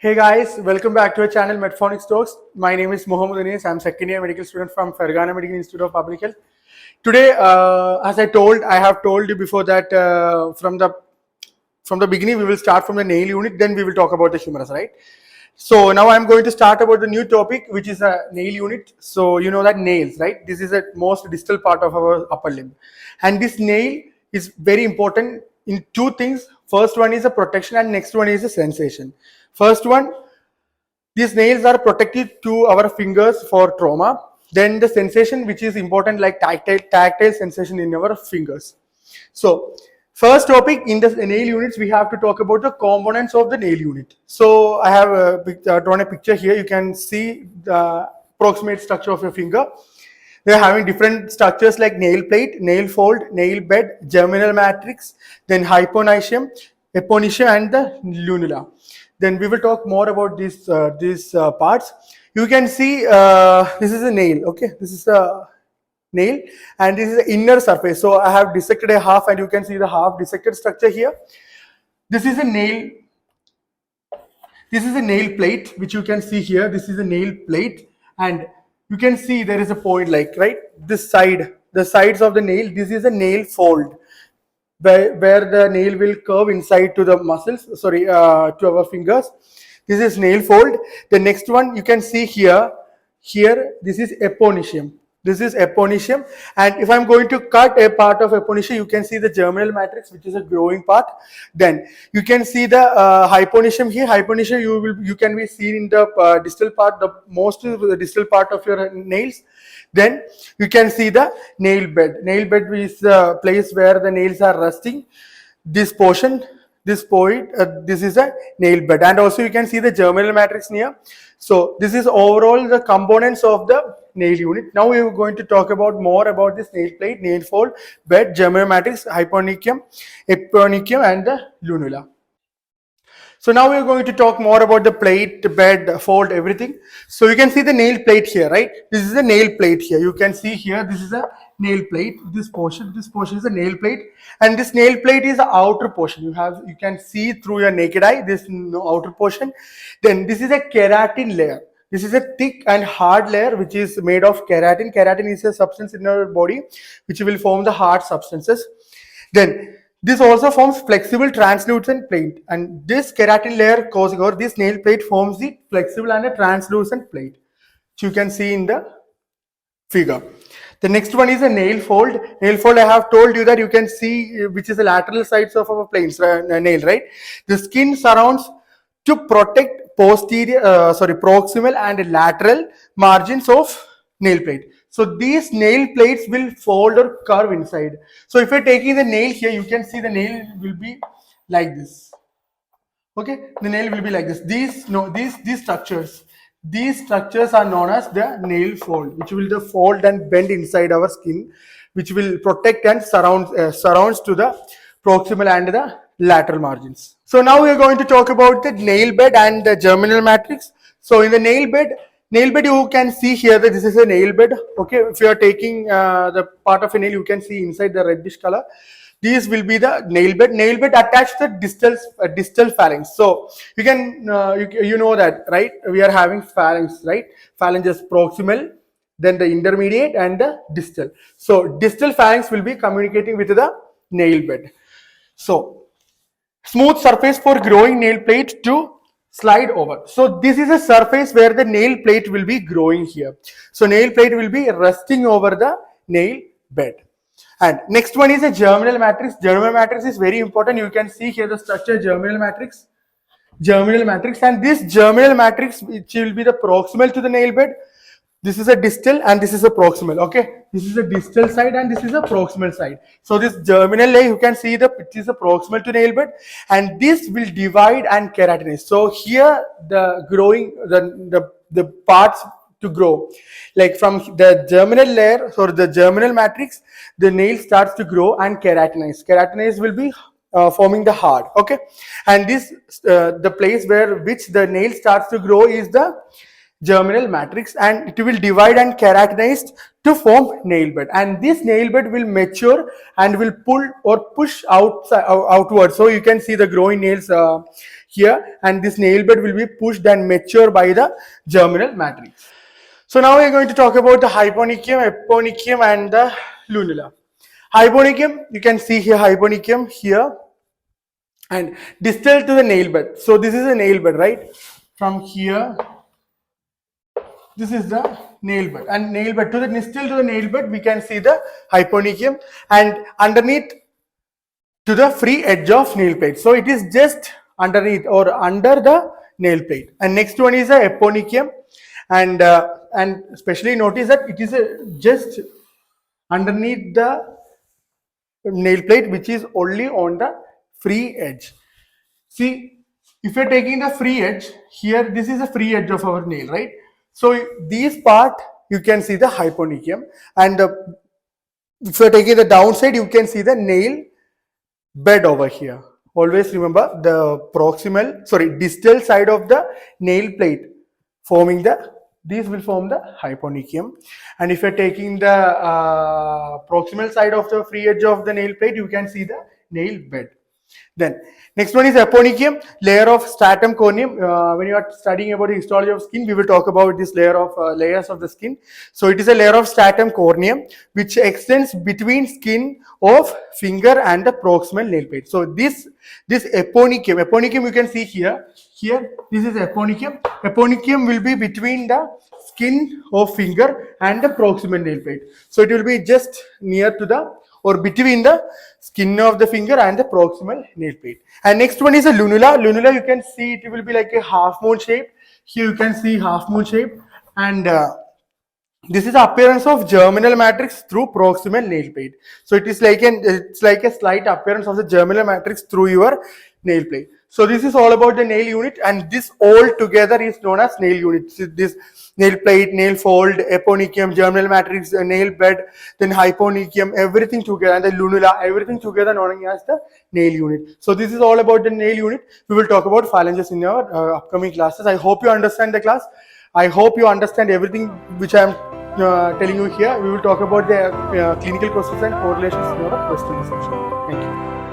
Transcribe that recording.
Hey guys, welcome back to our channel Medphonics Talks. My name is Mohammed Anis. I'm second year medical student from Fergana Medical Institute of Public Health. Today, as I have told you before that from the beginning we will start from the nail unit, then we will talk about the humerus, right? So now I'm going to start about the new topic, which is a nail unit. So you know that nails, right? This is the most distal part of our upper limb, and this nail is very important in two things. First one is a protection, and next one is a sensation. First one, these nails are protected to our fingers for trauma. Then the sensation, which is important, like tactile sensation in our fingers. So first topic in the nail units, we have to talk about the components of the nail unit. So I have drawn a picture here. You can see the approximate structure of your finger. They are having different structures like nail plate, nail fold, nail bed, germinal matrix, then hyponychium, eponychium, and the lunula. Then we will talk more about these parts. You can see this is a nail. Okay, this is a nail, and this is the inner surface. So I have dissected a half, and you can see the half dissected structure here. This is a nail. This is a nail plate, which you can see here. This is a nail plate, and you can see there is a point, like right this side, the sides of the nail. This is a nail fold, where the nail will curve inside to the muscles, to our fingers. This is nail fold. The next one you can see here, this is eponychium. This is eponychium, and if I'm going to cut a part of eponychium, you can see the germinal matrix, which is a growing part. Then you can see the hyponychium here. Hyponychium you can be seen in the distal part, the distal part of your nails. Then you can see the nail bed. Nail bed is the place where the nails are resting. This portion, this point, this is a nail bed, and also you can see the germinal matrix near. So this is overall the components of the nail unit. Now we are going to talk about more about this nail plate, nail fold, bed, germinal matrix, hyponychium, eponychium, and the lunula. So now we are going to talk more about the plate, the bed, fold, everything. So you can see the nail plate here, right? This is a nail plate here. You can see here, this is a nail plate. This portion is a nail plate, and this nail plate is the outer portion. You can see through your naked eye this outer portion. Then this is a keratin layer. This is a thick and hard layer which is made of keratin. Keratin is a substance in our body which will form the hard substances. Then this also forms flexible translucent plate, and this keratin layer or this nail plate forms the flexible and a translucent plate, which you can see in the figure. The next one is a nail fold. Nail fold, I have told you that you can see which is the lateral sides of our nail, right? The skin surrounds to protect proximal and lateral margins of nail plate. So these nail plates will fold or curve inside. So if you're taking the nail here, you can see the nail will be like this. Okay, the nail will be like this. These structures are known as the nail fold, which will fold and bend inside our skin, which will protect and surrounds to the proximal and the lateral margins. So now we are going to talk about the nail bed and the germinal matrix. So in the nail bed you can see here that this is a nail bed. Okay, if you are taking the part of a nail, you can see inside the reddish color. These will be the nail bed. Nail bed attached to the distal phalanx. So you can you know that, right? We are having phalanx, right? Phalanx is proximal, then the intermediate, and the distal. So distal phalanx will be communicating with the nail bed. So smooth surface for growing nail plate to slide over. So this is a surface where the nail plate will be growing here. So nail plate will be resting over the nail bed. And next one is a germinal matrix. Germinal matrix is very important. You can see here the structure germinal matrix, and this germinal matrix, which will be the proximal to the nail bed. This is a distal and this is a proximal. Okay, this is a distal side and this is a proximal side. So this germinal layer, you can see it is a proximal to nail bed, and this will divide and keratinize. So here the growing the parts to grow, like from the germinal layer or the germinal matrix, the nail starts to grow and keratinize. Keratinize will be forming the hard. Okay, and this the place which the nail starts to grow is the germinal matrix, and it will divide and keratinized to form nail bed, and this nail bed will mature and will pull or push outward. So you can see the growing nails here, and this nail bed will be pushed and mature by the germinal matrix. So now we are going to talk about the hyponychium, eponychium, and the lunula. Hyponychium, you can see here hyponychium here, and distal to the nail bed. So this is a nail bed, right? From here, this is the nail bed, and nail bed to the distal to the nail bed, we can see the hyponychium, and underneath to the free edge of nail plate. So it is just underneath or under the nail plate. And next one is the eponychium, and especially notice that it is just underneath the nail plate, which is only on the free edge. See, if you're taking the free edge here, this is the free edge of our nail, right? So this part you can see the hyponychium, and if you're taking the downside, you can see the nail bed over here. Always remember the distal side of the nail plate forming these will form the hyponychium, and if you're taking the proximal side of the free edge of the nail plate, you can see the nail bed. Then next one is eponychium, layer of stratum corneum. When you are studying about the histology of skin, we will talk about this layer of layers of the skin. So it is a layer of stratum corneum which extends between skin of finger and the proximal nail plate. So this eponychium you can see here. Here this is eponychium. Eponychium will be between the skin of finger and the proximal nail plate. So it will be just near to the or between the skin of the finger and the proximal nail plate. And next one is a lunula. Lunula, you can see it will be like a half moon shape. Here you can see half moon shape, and this is the appearance of germinal matrix through proximal nail plate. So it is like a slight appearance of the germinal matrix through your nail plate. So this is all about the nail unit, and this all together is known as nail unit. So this nail plate, nail fold, eponychium, germinal matrix, nail bed, then hyponychium, everything together, and the lunula, everything together known as the nail unit. So this is all about the nail unit. We will talk about phalanges in our upcoming classes. I hope you understand the class. I hope you understand everything which I am telling you here. We will talk about the clinical questions and correlations in our question section. Thank you.